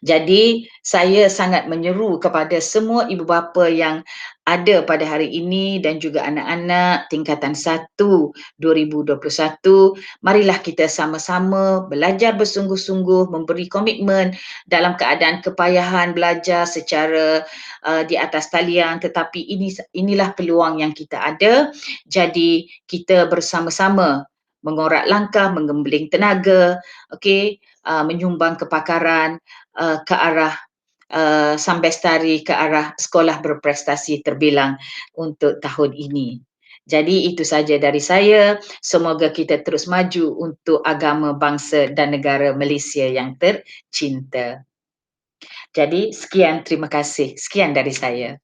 Jadi saya sangat menyeru kepada semua ibu bapa yang ada pada hari ini dan juga anak-anak tingkatan 1 2021, marilah kita sama-sama belajar bersungguh-sungguh, memberi komitmen dalam keadaan kepayahan belajar secara di atas talian, tetapi inilah peluang yang kita ada. Jadi kita bersama-sama mengorak langkah, menggembling tenaga, menyumbang kepakaran ke arah Sambestari, ke arah sekolah berprestasi terbilang untuk tahun ini. Jadi itu saja dari saya. Semoga kita terus maju untuk agama, bangsa dan negara Malaysia yang tercinta. Jadi sekian, terima kasih. Sekian dari saya.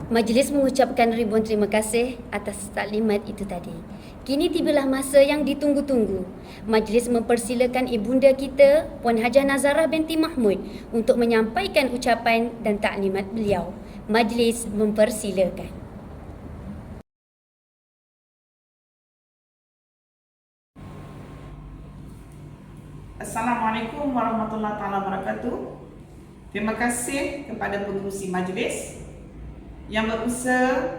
Majlis mengucapkan ribuan terima kasih atas taklimat itu tadi. Kini tibalah masa yang ditunggu-tunggu. Majlis mempersilakan ibunda kita, Puan Hajah Nazarah binti Mahmud untuk menyampaikan ucapan dan taklimat beliau. Majlis mempersilakan. Assalamualaikum warahmatullahi wabarakatuh. Terima kasih kepada pengerusi majlis yang berusaha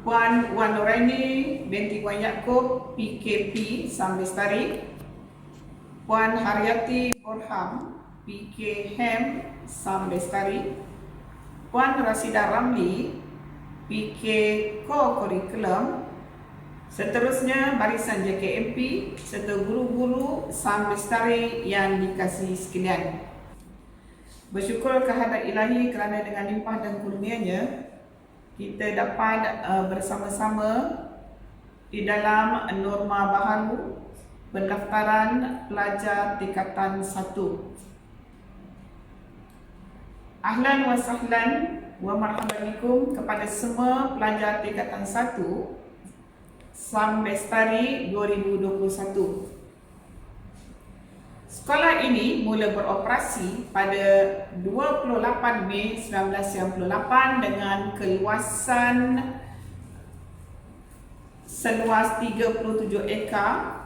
Puan Wan Nuraini binti Wan Yaakob PKP Sambestari, Puan Haryati Borham PK Hem Sambestari, Puan Rasida Ramli PK Co-Curriculum, seterusnya barisan JKMP serta guru-guru Sambestari yang dikasihi sekalian. Bersyukur kehadrat Ilahi kerana dengan limpah dan kurnianya kita dapat bersama-sama di dalam norma baharu pendaftaran pelajar tingkatan 1. Ahlan wa sahlan wa marhaban bikum kepada semua pelajar tingkatan 1 Sambestari 2021. Sekolah ini mula beroperasi pada 28 Mei 1998 dengan keluasan seluas 37 ekar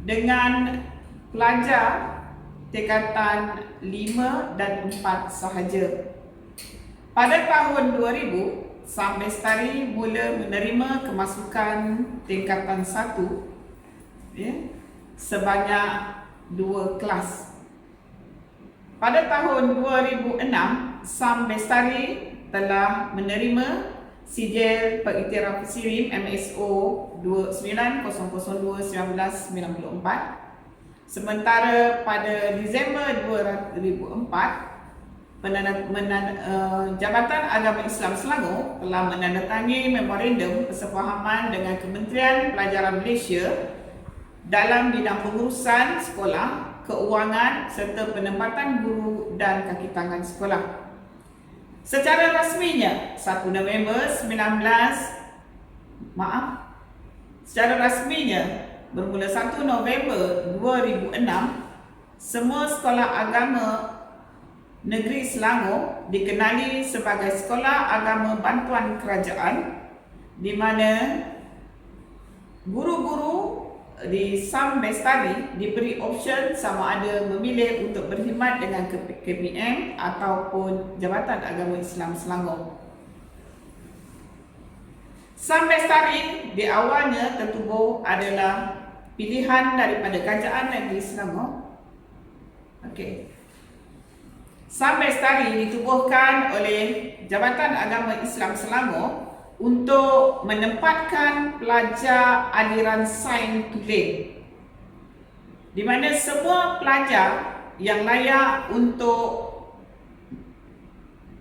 dengan pelajar tingkatan 5 dan 4 sahaja. Pada tahun 2000, Sambestari mula menerima kemasukan tingkatan 1 sebanyak 2 kelas. Pada tahun 2006, Sambestari telah menerima sijil pengiktiraf SIRIM MSO 29/002/1994. Sementara pada Disember 2004, Jabatan Agama Islam Selangor telah menandatangani memorandum persefahaman dengan Kementerian Pelajaran Malaysia dalam bidang pengurusan sekolah, keuangan serta penempatan guru dan kaki tangan sekolah. Secara rasminya, bermula 1 November 2006, semua sekolah agama negeri Selangor dikenali sebagai sekolah agama bantuan kerajaan, di mana guru-guru di Sambestari diberi option sama ada memilih untuk berkhidmat dengan KPM ataupun Jabatan Agama Islam Selangor. Sambestari di awalnya tertubuh adalah pilihan daripada Kerajaan Negeri Selangor. Sambestari ditubuhkan oleh Jabatan Agama Islam Selangor untuk menempatkan pelajar aliran sains tulen, di mana semua pelajar yang layak untuk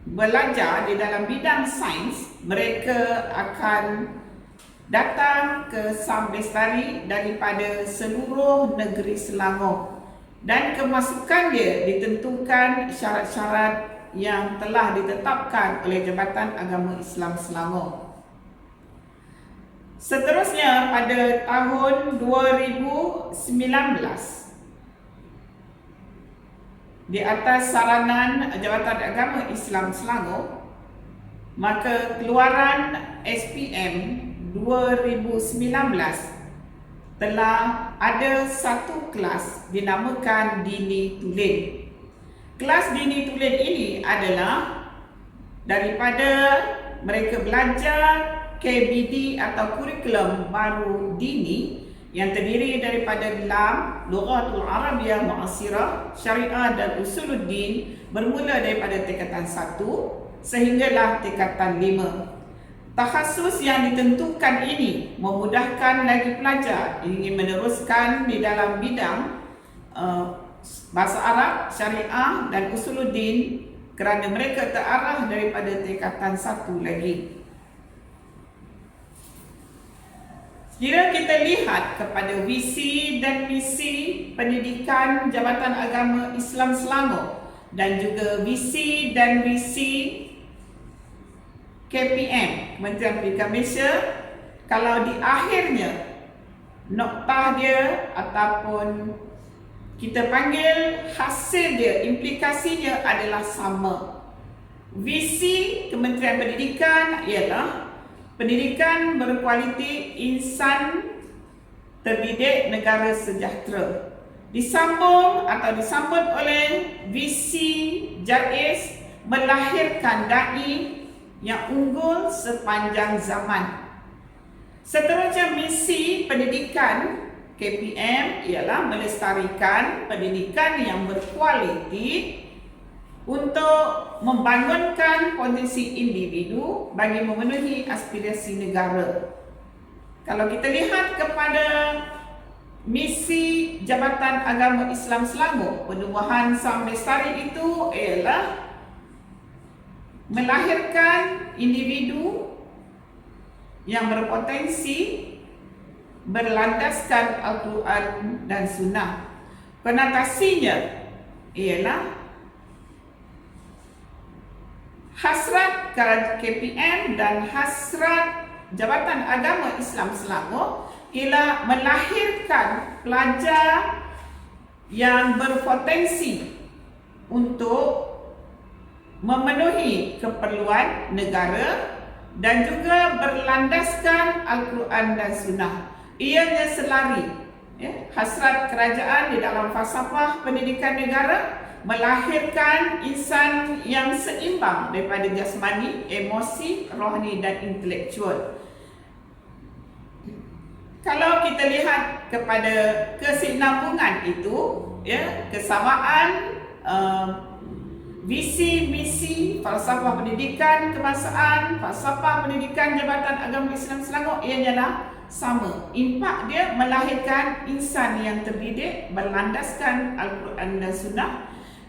belajar di dalam bidang sains, mereka akan datang ke Sambestari daripada seluruh negeri Selangor, dan kemasukan dia ditentukan syarat-syarat yang telah ditetapkan oleh Jabatan Agama Islam Selangor. Seterusnya pada tahun 2019, di atas saranan Jabatan Agama Islam Selangor, maka keluaran SPM 2019 telah ada satu kelas dinamakan Dini Tulen. Kelas Dini Tulen ini adalah daripada mereka belajar KBD atau kurikulum baru dini yang terdiri daripada LAM, Lughatul Arabiyyah Mu'asirah, Syariah dan Usuluddin, bermula daripada tingkatan 1 sehinggalah tingkatan 5. Takhasus yang ditentukan ini memudahkan lagi pelajar ingin meneruskan di dalam bidang bahasa Arab, syariah dan usuluddin kerana mereka terarah daripada tingkatan 1 lagi. Jika kita lihat kepada visi dan misi pendidikan Jabatan Agama Islam Selangor dan juga visi dan misi KPM, Kementerian Pendidikan Malaysia, kalau di akhirnya noktah dia ataupun kita panggil hasil dia, implikasinya adalah sama. Visi Kementerian Pendidikan ialah pendidikan berkualiti, insan terdidik, negara sejahtera. Disambung atau disambut oleh visi JAIS melahirkan dai yang unggul sepanjang zaman. Seterusnya misi pendidikan KPM ialah melestarikan pendidikan yang berkualiti untuk membangunkan potensi individu bagi memenuhi aspirasi negara. Kalau kita lihat kepada misi Jabatan Agama Islam Selangor, penubuhan Sam Lestari itu ialah melahirkan individu yang berpotensi berlandaskan Al-Quran dan Sunnah. Konotasinya ialah hasrat KPM dan hasrat Jabatan Agama Islam Selangor ialah melahirkan pelajar yang berpotensi untuk memenuhi keperluan negara dan juga berlandaskan Al-Quran dan Sunnah. Ianya selari hasrat kerajaan di dalam falsafah pendidikan negara melahirkan insan yang seimbang daripada jasmani, emosi, rohani dan intelektual. Kalau kita lihat kepada kesinambungan itu, kesamaan visi, misi, falsafah pendidikan kebangsaan, falsafah pendidikan Jabatan Agama Islam Selangor ialah sama. Impak dia melahirkan insan yang terdidik berlandaskan Al-Quran dan Sunnah,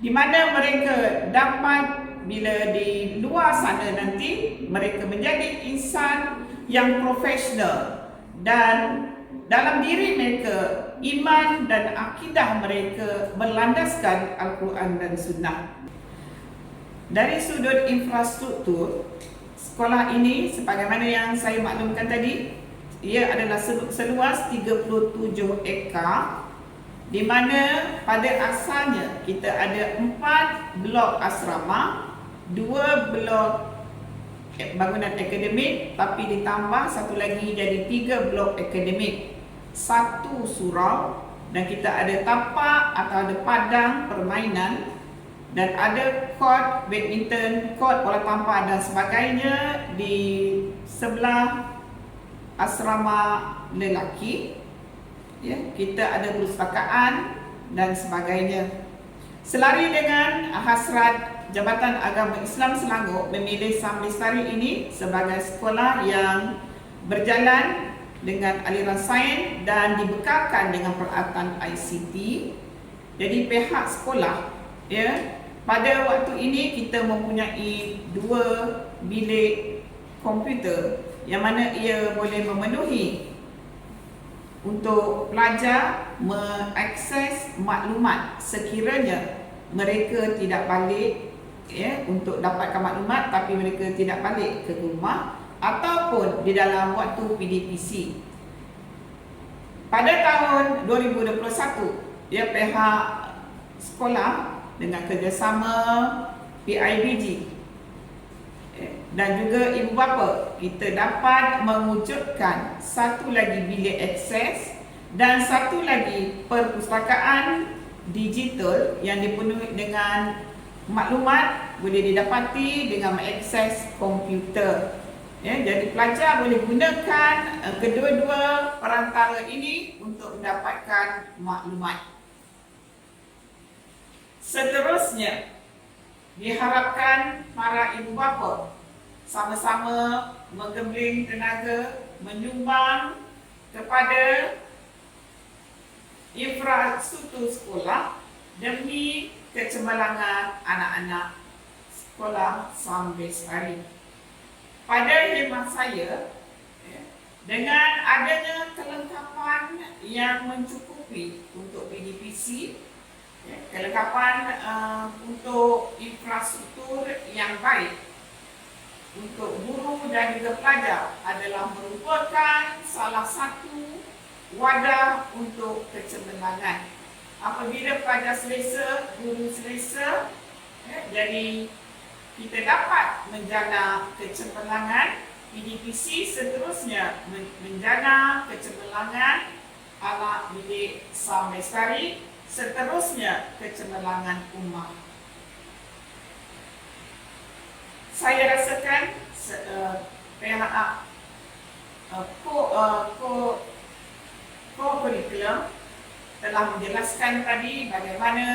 di mana mereka dapat bila di luar sana nanti mereka menjadi insan yang profesional dan dalam diri mereka iman dan akidah mereka berlandaskan Al-Quran dan Sunnah. Dari sudut infrastruktur, sekolah ini sebagaimana yang saya maklumkan tadi, ia adalah seluas 37 ekar, di mana pada asalnya kita ada 4 blok asrama, 2 blok bangunan akademik, tapi ditambah satu lagi jadi 3 blok akademik, 1 surau, dan kita ada tapak atau ada padang permainan, dan ada court badminton, court bola tampar dan sebagainya di sebelah asrama lelaki. Kita ada perpustakaan dan sebagainya. Selari dengan hasrat Jabatan Agama Islam Selangor memilih Sam Lestari ini sebagai sekolah yang berjalan dengan aliran sains dan dibekalkan dengan peralatan ICT. Jadi pihak sekolah pada waktu ini kita mempunyai 2 bilik komputer yang mana ia boleh memenuhi untuk pelajar mengakses maklumat sekiranya mereka tidak balik untuk dapatkan maklumat, tapi mereka tidak balik ke rumah ataupun di dalam waktu PDPC. Pada tahun 2021, pihak sekolah dengan kerjasama PIBG dan juga ibu bapa, kita dapat mewujudkan satu lagi bilik akses dan satu lagi perpustakaan digital yang dipenuhi dengan maklumat boleh didapati dengan mengakses komputer. Jadi pelajar boleh gunakan kedua-dua perantara ini untuk mendapatkan maklumat. Seterusnya, diharapkan para ibu bapa sama-sama menggembling tenaga, menyumbang kepada infrastruktur sekolah demi kecemerlangan anak-anak sekolah Sambestari. Pada khidmat saya, dengan adanya kelengkapan yang mencukupi untuk PDPC, kelengkapan untuk infrastruktur yang baik untuk guru dan juga pelajar adalah merupakan salah satu wadah untuk kecemerlangan. Apabila pelajar selesa, guru selesa, jadi kita dapat menjana kecemerlangan. PDPC seterusnya menjana kecemerlangan anak didik Sambestari, seterusnya kecemerlangan ummah. Saya rasakan co-curriculum telah menjelaskan tadi bagaimana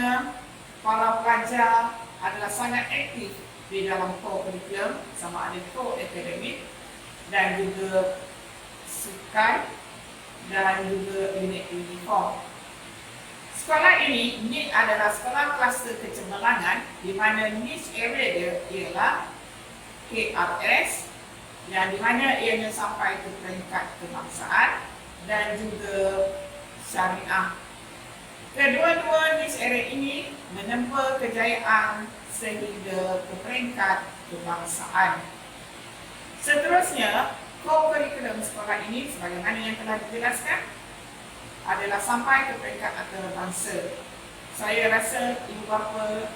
para pelajar adalah sangat aktif di dalam co-curriculum, sama ada co-akademik dan juga sukan dan juga unit uniform. Sekolah ini adalah sekolah kluster kecemerlangan di mana niche area dia ialah KRS yang di mana ianya sampai ke peringkat kebangsaan dan juga syariah. Kedua-dua niche area ini menempa kejayaan sehingga ke peringkat kebangsaan. Seterusnya, co-curriculum sekolah ini sebagaimana yang telah dijelaskan adalah sampai ke peringkat antarabangsa. Saya rasa ibu bapa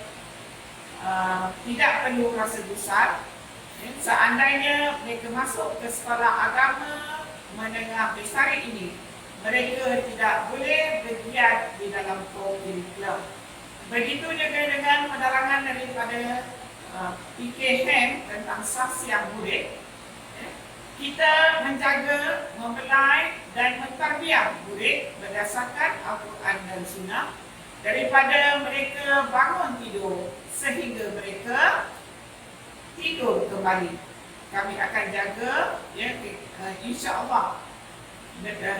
tidak perlu rasa gusar. Seandainya mereka masuk ke sekolah agama menengah bestari ini, mereka tidak boleh bergiat di dalam co-curriculum. Begitu juga dengan penerangan daripada PKM tentang sasiah murid. Kita menjaga, membelai dan mentarbiah murid berdasarkan Al-Quran dan Sunnah daripada mereka bangun tidur sehingga mereka tidur kembali. Kami akan jaga, insya-Allah.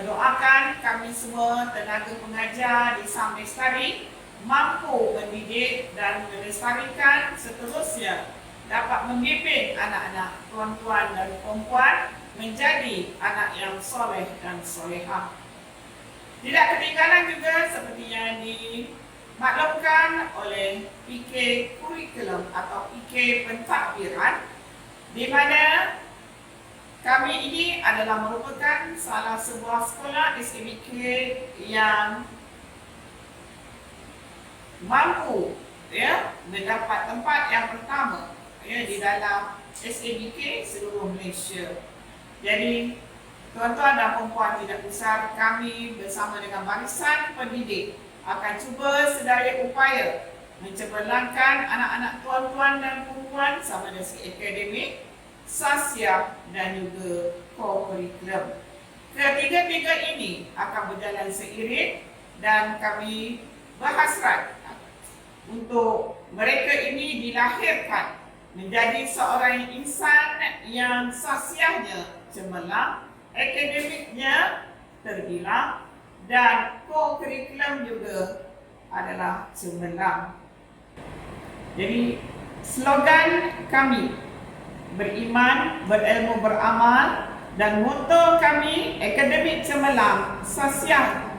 Doakan kami semua tenaga pengajar di Sambestari mampu mendidik dan melestarikan, seterusnya dapat membimbing anak-anak tuan-tuan dan perempuan menjadi anak yang soleh dan solehah. Tidak ketinggalan juga seperti yang dimaklumkan oleh PK Kurikulum atau PK Pentadbiran, di mana kami ini adalah merupakan salah sebuah sekolah SABK yang mampu mendapat tempat yang pertama di dalam SABK seluruh Malaysia. Jadi tuan-tuan dan perempuan tidak besar, kami bersama dengan barisan pendidik akan cuba sedaya upaya mencemerlangkan anak-anak tuan-tuan dan perempuan sama dari segi akademik, sasiah dan juga co-curriculum. Ketiga-tiga ini akan berjalan seiring dan kami berhasrat untuk mereka ini dilahirkan menjadi seorang insan yang sasiahnya cemerlang, akademiknya terbilang dan co-curriculum juga adalah cemerlang. Jadi slogan kami beriman, berilmu, beramal, dan moto kami akademik cemerlang, sasiah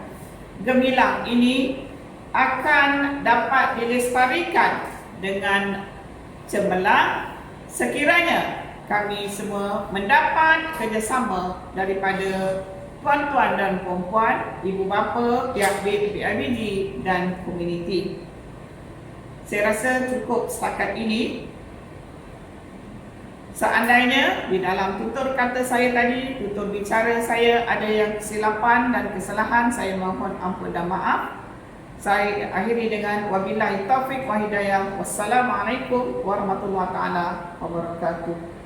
gemilang ini akan dapat dilestarikan dengan cemerlang sekiranya kami semua mendapat kerjasama daripada tuan-tuan dan perempuan, ibu bapa, pihak PIBG dan komuniti. Saya rasa cukup setakat ini. Seandainya di dalam tutur kata saya tadi, tutur bicara saya ada yang kesilapan dan kesalahan, saya mohon ampun dan maaf. Saya akhiri dengan wabillahi taufiq wa hidayah. Wassalamualaikum warahmatullahi taala wabarakatuh.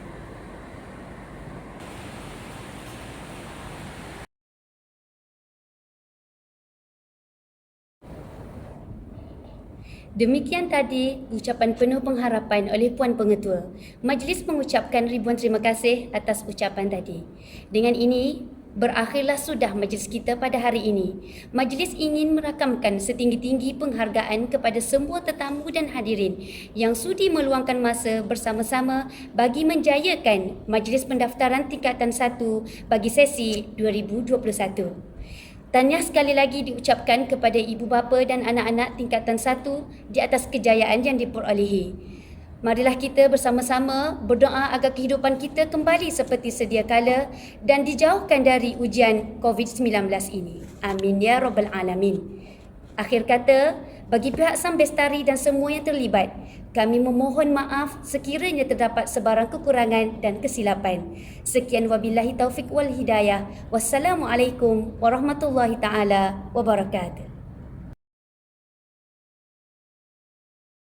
Demikian tadi ucapan penuh pengharapan oleh Puan Pengetua. Majlis mengucapkan ribuan terima kasih atas ucapan tadi. Dengan ini, berakhirlah sudah majlis kita pada hari ini. Majlis ingin merakamkan setinggi-tinggi penghargaan kepada semua tetamu dan hadirin yang sudi meluangkan masa bersama-sama bagi menjayakan majlis pendaftaran tingkatan 1 bagi sesi 2021. Tahniah sekali lagi diucapkan kepada ibu bapa dan anak-anak tingkatan 1 di atas kejayaan yang diperolehi. Marilah kita bersama-sama berdoa agar kehidupan kita kembali seperti sedia kala dan dijauhkan dari ujian COVID-19 ini. Amin ya Rabbal Alamin. Akhir kata, bagi pihak Sam Bestari dan semua yang terlibat, kami memohon maaf sekiranya terdapat sebarang kekurangan dan kesilapan. Sekian wabillahi taufik wal hidayah. Wassalamualaikum warahmatullahi taala wabarakatuh.